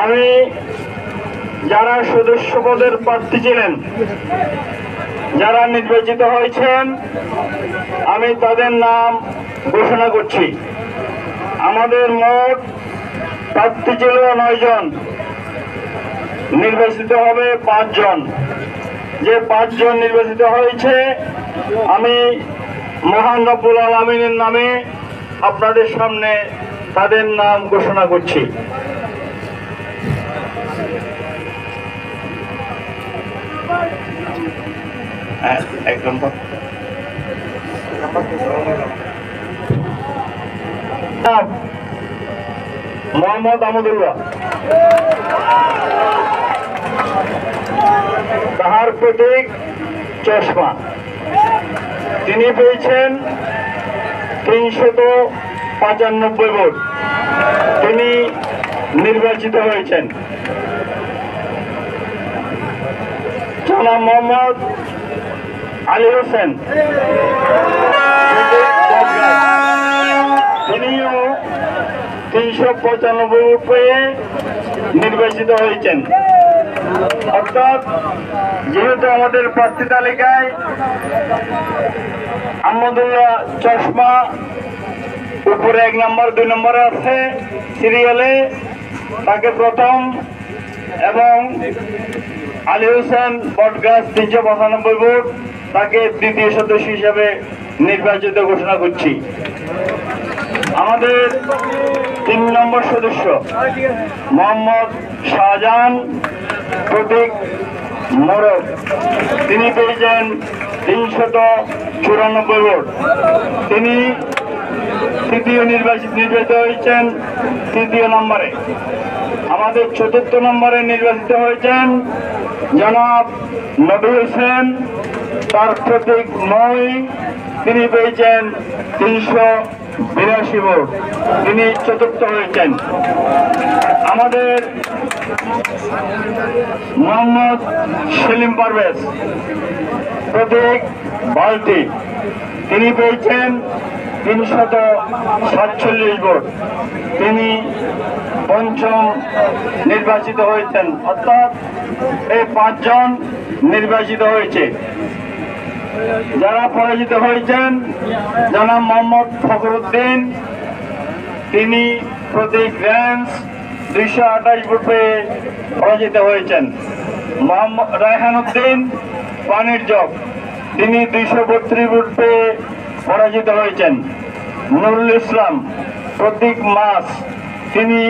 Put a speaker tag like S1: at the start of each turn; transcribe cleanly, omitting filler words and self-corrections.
S1: আমি যারা সদস্য পদের প্রার্থী ছিলেন, যারা নির্বাচিত হয়েছেন, আমি তাদের নাম ঘোষণা করছি। আমাদের মোট প্রার্থী ছিল 9 জন, নির্বাচিত হবে 5 জন। যে 5 জন নির্বাচিত হয়েছে, আমি মহান রব্বুল আলামিনের নামে আপনাদের সামনে তাদের নাম ঘোষণা করছি। একদম মোহাম্মদ আহমদুল্লাহ, তাহার প্রতীক চশমা। তিনি পেয়েছেন 395 ভোট। তিনি নির্বাচিত হয়েছেন। জনাব মোহাম্মদ আলী হোসেন, তিনিও 395 ভোট পেয়ে নির্বাচিত হয়েছেন। অর্থাৎ যেহেতু আমাদের প্রার্থী তালিকায় আহমদুল্লাহ চশমা উপরে 1 নম্বর 2 নম্বরে আছে সিরিয়ালে, তাকে প্রথম, এবং আলী হোসেন বটগাছ 395 ভোট, তাকে দ্বিতীয় সদস্য হিসাবে নির্বাচিত ঘোষণা করছি। আমাদের 3 নম্বর সদস্য মোহাম্মদ শাহজাহান, প্রতীক মোরগ। তিনি পেয়েছেন 394 ভোট। তিনি নির্বাচিত হয়েছেন 3য় নম্বরে। আমাদের 4র্থ নম্বরে নির্বাচিত হয়েছেন জনাব নবী হোসেন, তার প্রতীক মই। তিনি পেয়েছেন 382 ভোট। তিনি 4র্থ হয়েছেন। আমাদের মোহাম্মদ সেলিম পারভেজ, প্রতীক বালতি। তিনি পেয়েছেন 347 ভোট। তিনি 5ম নির্বাচিত হয়েছেন। অর্থাৎ এই 5 জন নির্বাচিত হয়েছে। যারা পরাজিত হয়েছেন, জনাব মোহাম্মদ ফখরুদ্দিন, তিনি প্রতীক রেঞ্জ 228 ভোট পেয়ে পরাজিত হয়েছেন। মোহাম্মদ রায়হান উদ্দিন পানির জগ, তিনি 232 ভোট পেয়ে পরাজিত হয়েছেন। নুরুল ইসলাম, প্রতীক মাছ, তিনি